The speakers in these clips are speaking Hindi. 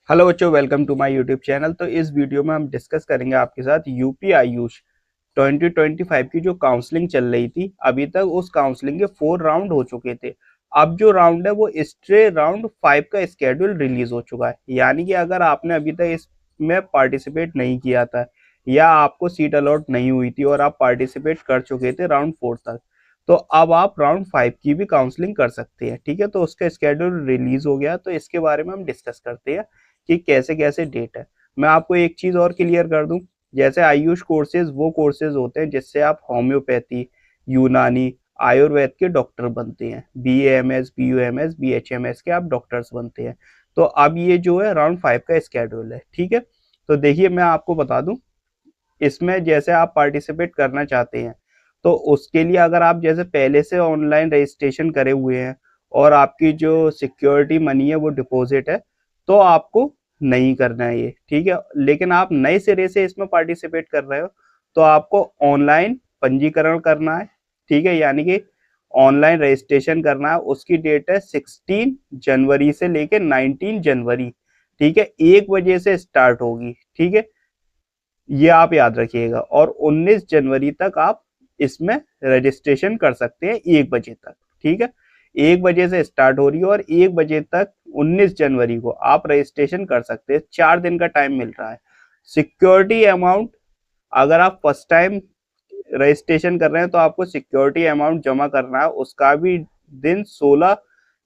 हेलो बच्चों, welcome to my YouTube channel. तो इस वीडियो में हम डिस्कस करेंगे आपके साथ यूपी आयुष 2025 की जो काउंसलिंग चल रही थी। अभी तक उस काउंसलिंग के 4 राउंड हो चुके थे। अब जो राउंड है वो स्ट्रे राउंड 5 का स्केड्यूल रिलीज हो चुका है। यानी कि अगर आपने अभी तक इसमें पार्टिसिपेट नहीं किया था या आपको सीट अलॉट नहीं हुई थी और आप पार्टिसिपेट कर चुके थे राउंड 4 तक, तो अब आप राउंड 5 की भी काउंसलिंग कर सकते हैं। ठीक है, तो उसका स्केड्यूल रिलीज हो गया, तो इसके बारे में हम डिस्कस करते हैं कि कैसे कैसे डेट है। मैं आपको एक चीज और क्लियर कर दूं, जैसे आयुष कोर्सेज वो कोर्सेज होते हैं जिससे आप होम्योपैथी, यूनानी, आयुर्वेद के डॉक्टर बनते हैं। BAMS, BUMS, BHMS के आप डॉक्टर्स बनते हैं। तो अब ये जो है राउंड 5 का स्केड्यूल है। ठीक है, तो देखिए मैं आपको बता दूं, इसमें जैसे आप पार्टिसिपेट करना चाहते हैं तो उसके लिए अगर आप जैसे पहले से ऑनलाइन रजिस्ट्रेशन करे हुए हैं और आपकी जो सिक्योरिटी मनी है वो डिपॉजिट है, तो आपको नहीं करना है ये। ठीक है, लेकिन आप नए सिरे से इसमें पार्टिसिपेट कर रहे हो तो आपको ऑनलाइन पंजीकरण करना है। ठीक है, यानी कि ऑनलाइन रजिस्ट्रेशन करना है। उसकी डेट है 16 जनवरी से लेकर 19 जनवरी। ठीक है, 1 बजे से स्टार्ट होगी। ठीक है, ये आप याद रखिएगा। और 19 जनवरी तक आप इसमें रजिस्ट्रेशन कर सकते हैं 1 बजे तक। ठीक है, 1 बजे से स्टार्ट हो रही है और 1 बजे तक 19 जनवरी को आप रजिस्ट्रेशन कर सकते हैं। 4 दिन का टाइम मिल रहा है। सिक्योरिटी अमाउंट, अगर आप फर्स्ट टाइम रजिस्ट्रेशन कर रहे हैं तो आपको सिक्योरिटी अमाउंट जमा करना है। उसका भी दिन 16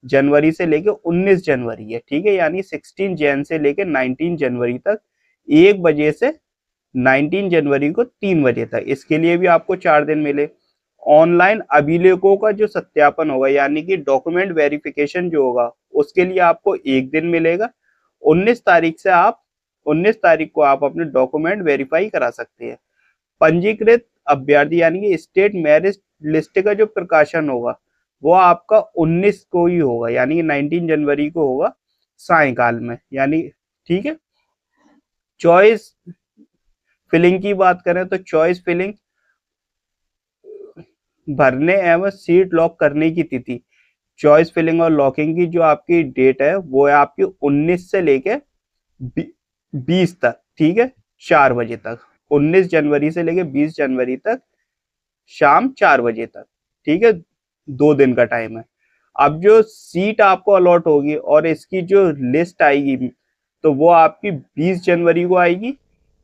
जनवरी से लेकर 19 जनवरी है। ठीक है, यानी 16 जैन से लेकर 19 जनवरी तक, 1 बजे से 19 जनवरी को 3 बजे तक। इसके लिए भी आपको 4 दिन मिले। ऑनलाइन अभिलेखों का जो सत्यापन होगा यानी कि डॉक्यूमेंट वेरिफिकेशन जो होगा, उसके लिए आपको 1 दिन मिलेगा। 19 तारीख को आप अपने डॉक्यूमेंट वेरीफाई करा सकते हैं। पंजीकृत अभ्यर्थी यानी कि स्टेट मेरिट लिस्ट का जो प्रकाशन होगा वो आपका 19 को ही होगा, यानी कि 19 जनवरी को होगा सायकाल में। यानी ठीक है, चॉइस फिलिंग की बात करें तो चॉइस फिलिंग भरने एवं सीट लॉक करने की तिथि, चॉइस फिलिंग और लॉकिंग की जो आपकी डेट है वो है आपकी 19 से लेके 20 तक। ठीक है, 4 बजे तक। 19 जनवरी से लेके 20 जनवरी तक शाम 4 बजे तक। ठीक है, 2 दिन का टाइम है। अब जो सीट आपको अलॉट होगी और इसकी जो लिस्ट आएगी तो वो आपकी 20 जनवरी को आएगी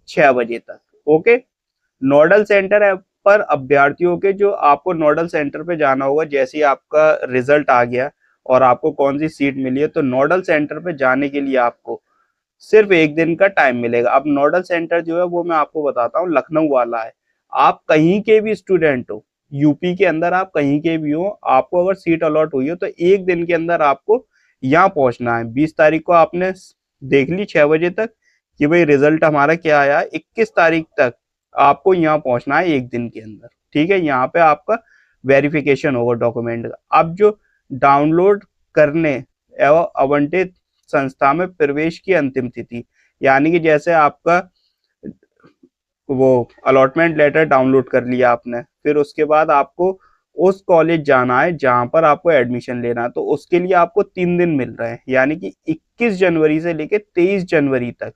6 बजे तक। ओके, नोडल सेंटर है पर अभ्यर्थियों के जो आपको नोडल सेंटर पे जाना होगा, जैसे ही आपका रिजल्ट आ गया और आपको कौन सी सीट मिली है तो नोडल सेंटर पे जाने के लिए आपको सिर्फ 1 दिन का टाइम मिलेगा। अब नोडल सेंटर जो है वो मैं आपको बताता हूँ, लखनऊ वाला है। आप कहीं के भी स्टूडेंट हो, यूपी के अंदर आप कहीं के भी हो, आपको अगर सीट अलॉट हुई हो तो 1 दिन के अंदर आपको यहाँ पहुंचना है। 20 तारीख को आपने देख ली 6 बजे तक कि भाई रिजल्ट हमारा क्या आया। 21 तारीख तक आपको यहाँ पहुंचना है 1 दिन के अंदर। ठीक है, यहाँ पे आपका वेरिफिकेशन होगा डॉक्यूमेंट का। अब जो डाउनलोड करने एवं आवंटित संस्था में प्रवेश की अंतिम तिथि, यानी कि जैसे आपका वो अलॉटमेंट लेटर डाउनलोड कर लिया आपने, फिर उसके बाद आपको उस कॉलेज जाना है जहां पर आपको एडमिशन लेना है, तो उसके लिए आपको 3 दिन मिल रहे हैं। यानी कि 21 जनवरी से लेकर 23 जनवरी तक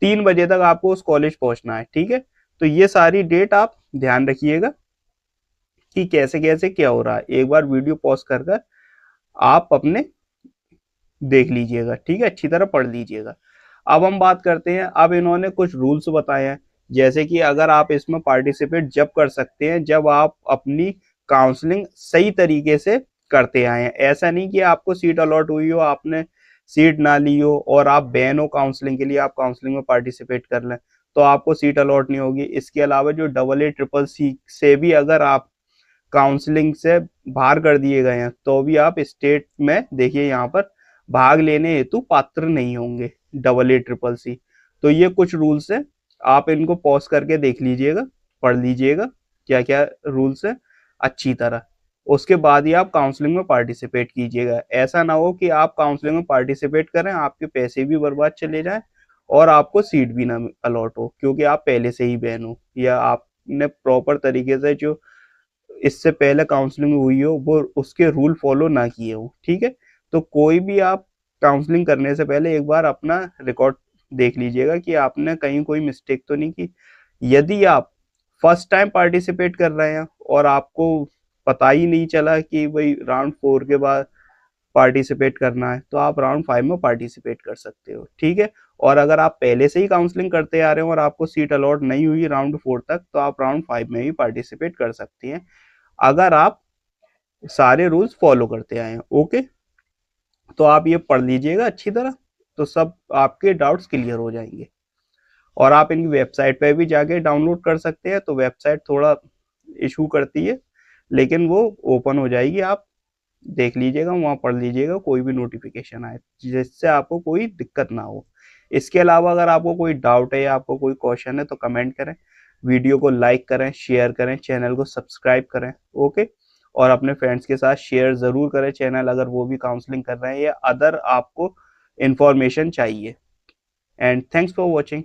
3 बजे तक आपको उस कॉलेज पहुंचना है। ठीक है, तो ये सारी डेट आप ध्यान रखिएगा कि कैसे कैसे क्या हो रहा है। एक बार वीडियो पॉज कर कर आप अपने देख लीजिएगा। ठीक है, अच्छी तरह पढ़ लीजिएगा। अब हम बात करते हैं, अब इन्होंने कुछ रूल्स बताए हैं, जैसे कि अगर आप इसमें पार्टिसिपेट जब कर सकते हैं जब आप अपनी काउंसलिंग सही तरीके से करते आए हैं। ऐसा नहीं कि आपको सीट अलॉट हुई हो, आपने सीट ना ली हो और आप बैन हो काउंसलिंग के लिए, आप काउंसलिंग में पार्टिसिपेट कर लें तो आपको सीट अलॉट नहीं होगी। इसके अलावा जो AA CCC से भी अगर आप काउंसलिंग से बाहर कर दिए गए हैं तो भी आप स्टेट में देखिए यहाँ पर भाग लेने हेतु पात्र नहीं होंगे। AA CCC, तो ये कुछ रूल्स है, आप इनको पॉज करके देख लीजिएगा, पढ़ लीजिएगा क्या क्या रूल्स है अच्छी तरह। उसके बाद ही आप काउंसलिंग में पार्टिसिपेट कीजिएगा। ऐसा ना हो कि आप काउंसलिंग में पार्टिसिपेट करें, आपके पैसे भी बर्बाद चले जाएं और आपको सीट भी ना अलॉट हो क्योंकि आप पहले से ही बैन हो या आपने प्रॉपर तरीके से जो इससे पहले काउंसलिंग हुई हो वो उसके रूल फॉलो ना किए हो। ठीक है, तो कोई भी आप काउंसलिंग करने से पहले एक बार अपना रिकॉर्ड देख लीजिएगा कि आपने कहीं कोई मिस्टेक तो नहीं की। यदि आप फर्स्ट टाइम पार्टिसिपेट कर रहे हैं और आपको पता ही नहीं चला कि भाई राउंड 4 के बाद पार्टिसिपेट करना है, तो आप राउंड 5 में पार्टिसिपेट कर सकते हो, ठीक है। और अगर आप पहले से ही काउंसलिंग करते आ रहे हो और आपको सीट अलॉट नहीं हुई राउंड 4 तक, तो आप राउंड 5 में भी पार्टिसिपेट कर सकती हैं, अगर आप सारे रूल्स फॉलो करते आए हैं। ओके, तो आप ये पढ़ लीजिएगा अच्छी तरह, तो सब आपके डाउट्स क्लियर हो जाएंगे। और आप इनकी वेबसाइट पे भी जाके डाउनलोड कर सकते हैं, तो वेबसाइट थोड़ा इशू करती है, लेकिन वो ओपन हो जाएगी, आप देख लीजिएगा, वहाँ पढ़ लीजिएगा, कोई भी नोटिफिकेशन आए जिससे आपको कोई दिक्कत ना हो। इसके अलावा अगर आपको कोई डाउट है या आपको कोई क्वेश्चन है तो कमेंट करें, वीडियो को लाइक करें, शेयर करें, चैनल को सब्सक्राइब करें। ओके, और अपने फ्रेंड्स के साथ शेयर ज़रूर करें चैनल, अगर वो भी काउंसलिंग कर रहे हैं या अदर आपको इंफॉर्मेशन चाहिए। And thanks for watching.